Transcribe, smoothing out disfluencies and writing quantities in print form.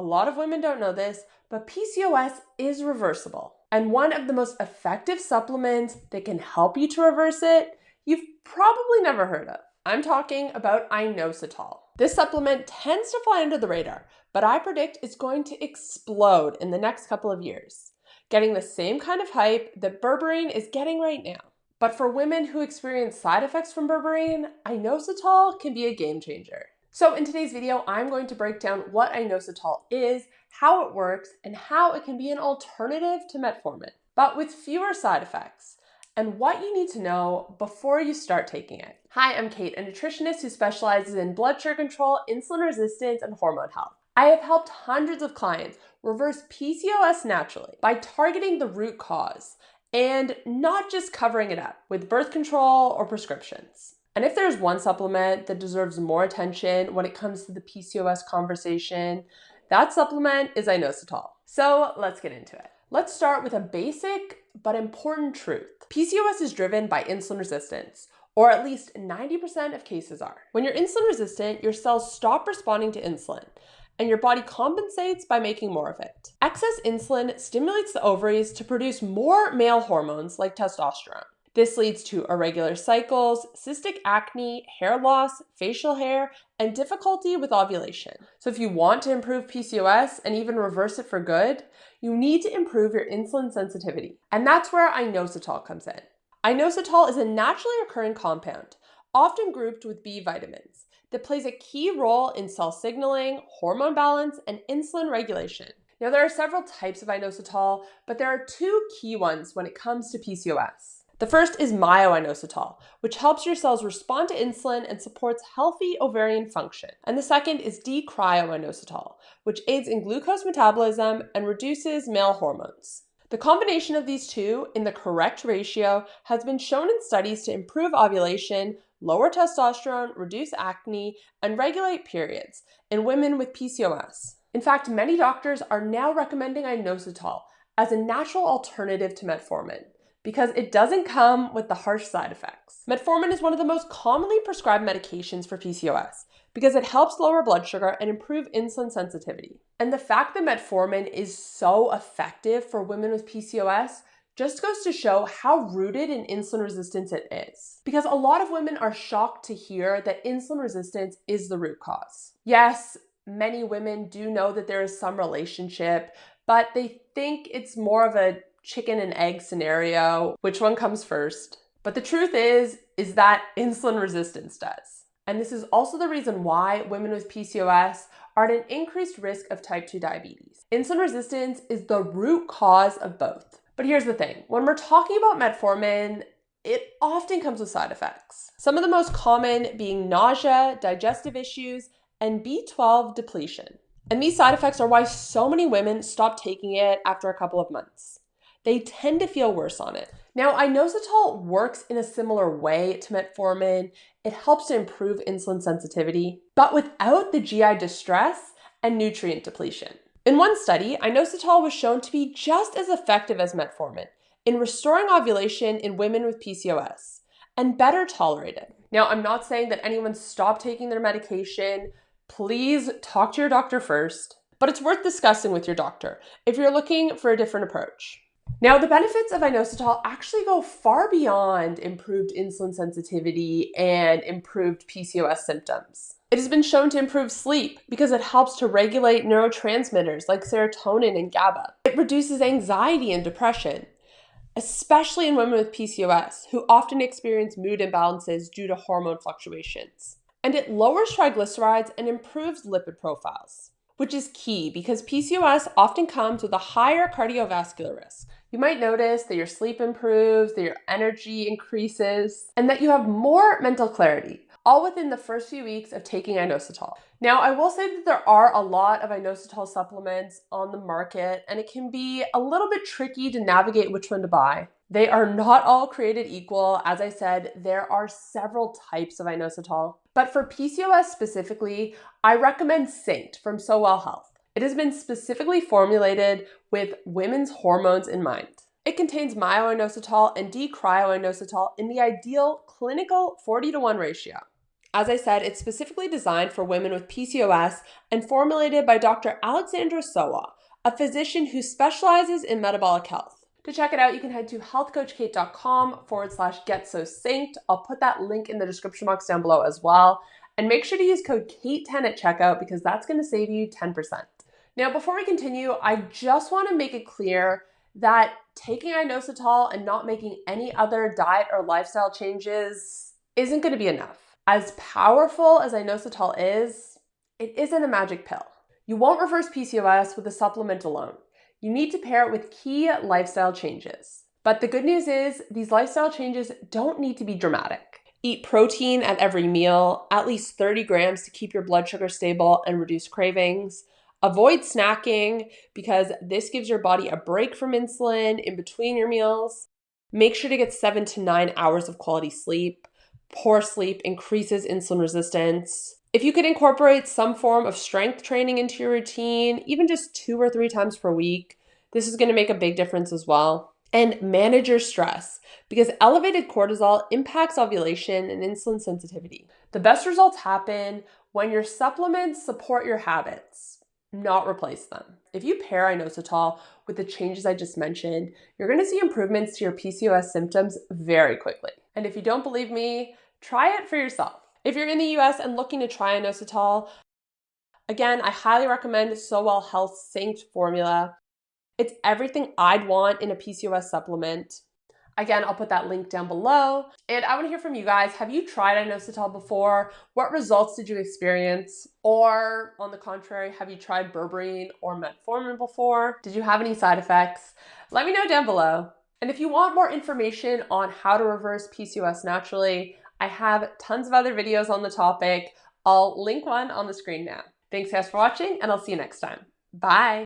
A lot of women don't know this, but PCOS is reversible. And one of the most effective supplements that can help you to reverse it, you've probably never heard of. I'm talking about Inositol. This supplement tends to fly under the radar, but I predict it's going to explode in the next couple of years, getting the same kind of hype that berberine is getting right now. But for women who experience side effects from berberine, Inositol can be a game changer. So in today's video, I'm going to break down what Inositol is, how it works, and how it can be an alternative to metformin, but with fewer side effects, and what you need to know before you start taking it. Hi, I'm Kait, a nutritionist who specializes in blood sugar control, insulin resistance, and hormone health. I have helped hundreds of clients reverse PCOS naturally by targeting the root cause and not just covering it up with birth control or prescriptions. And if there's one supplement that deserves more attention when it comes to the PCOS conversation, that supplement is Inositol. So let's get into it. Let's start with a basic but important truth. PCOS is driven by insulin resistance, or at least 90% of cases are. When you're insulin resistant, your cells stop responding to insulin, and your body compensates by making more of it. Excess insulin stimulates the ovaries to produce more male hormones like testosterone. This leads to irregular cycles, cystic acne, hair loss, facial hair, and difficulty with ovulation. So if you want to improve PCOS and even reverse it for good, you need to improve your insulin sensitivity. And that's where Inositol comes in. Inositol is a naturally occurring compound, often grouped with B vitamins, that plays a key role in cell signaling, hormone balance, and insulin regulation. Now, there are several types of Inositol, but there are two key ones when it comes to PCOS. The first is myo-inositol, which helps your cells respond to insulin and supports healthy ovarian function. And the second is D-cryo-inositol, which aids in glucose metabolism and reduces male hormones. The combination of these two in the correct ratio has been shown in studies to improve ovulation, lower testosterone, reduce acne, and regulate periods in women with PCOS. In fact, many doctors are now recommending Inositol as a natural alternative to metformin because it doesn't come with the harsh side effects. Metformin is one of the most commonly prescribed medications for PCOS because it helps lower blood sugar and improve insulin sensitivity. And the fact that metformin is so effective for women with PCOS just goes to show how rooted in insulin resistance it is. Because a lot of women are shocked to hear that insulin resistance is the root cause. Yes, many women do know that there is some relationship, but they think it's more of a chicken and egg scenario, which one comes first. But the truth is that insulin resistance does. And this is also the reason why women with PCOS are at an increased risk of type 2 diabetes. Insulin resistance is the root cause of both. But here's the thing, when we're talking about metformin, it often comes with side effects. Some of the most common being nausea, digestive issues, and B12 depletion. And these side effects are why so many women stop taking it after a couple of months. They tend to feel worse on it. Now, Inositol works in a similar way to metformin. It helps to improve insulin sensitivity, but without the GI distress and nutrient depletion. In one study, Inositol was shown to be just as effective as metformin in restoring ovulation in women with PCOS and better tolerated. Now, I'm not saying that anyone stop taking their medication. Please talk to your doctor first, but it's worth discussing with your doctor if you're looking for a different approach. Now, the benefits of Inositol actually go far beyond improved insulin sensitivity and improved PCOS symptoms. It has been shown to improve sleep because it helps to regulate neurotransmitters like serotonin and GABA. It reduces anxiety and depression, especially in women with PCOS who often experience mood imbalances due to hormone fluctuations. And it lowers triglycerides and improves lipid profiles, which is key because PCOS often comes with a higher cardiovascular risk. You might notice that your sleep improves, that your energy increases, and that you have more mental clarity, all within the first few weeks of taking Inositol. Now, I will say that there are a lot of Inositol supplements on the market, and it can be a little bit tricky to navigate which one to buy. They are not all created equal. As I said, there are several types of Inositol. But for PCOS specifically, I recommend Synced from SoWell Health. It has been specifically formulated with women's hormones in mind. It contains myo-inositol and D-cryo-inositol in the ideal clinical 40-to-1 ratio. As I said, it's specifically designed for women with PCOS and formulated by Dr. Alexandra Sowa, a physician who specializes in metabolic health. To check it out, you can head to healthcoachkait.com/get-so-synced. I'll put that link in the description box down below as well. And make sure to use code KAIT10 at checkout because that's going to save you 10%. Now, before we continue, I just want to make it clear that taking inositol and not making any other diet or lifestyle changes isn't going to be enough. As powerful as inositol is, it isn't a magic pill. You won't reverse PCOS with a supplement alone. You need to pair it with key lifestyle changes. But the good news is these lifestyle changes don't need to be dramatic. Eat protein at every meal, at least 30 grams to keep your blood sugar stable and reduce cravings. Avoid snacking because this gives your body a break from insulin in between your meals. Make sure to get 7 to 9 hours of quality sleep. Poor sleep increases insulin resistance. If you could incorporate some form of strength training into your routine, even just 2 or 3 times per week, this is going to make a big difference as well. And manage your stress because elevated cortisol impacts ovulation and insulin sensitivity. The best results happen when your supplements support your habits, not replace them. If you pair inositol with the changes I just mentioned, you're going to see improvements to your PCOS symptoms very quickly. And if you don't believe me, try it for yourself. If you're in the US and looking to try inositol, again, I highly recommend Sowell Health's Synced formula. It's everything I'd want in a PCOS supplement. Again, I'll put that link down below. And I want to hear from you guys. Have you tried inositol before? What results did you experience? Or on the contrary, have you tried berberine or metformin before? Did you have any side effects? Let me know down below. And if you want more information on how to reverse PCOS naturally, I have tons of other videos on the topic. I'll link one on the screen now. Thanks guys for watching, and I'll see you next time. Bye.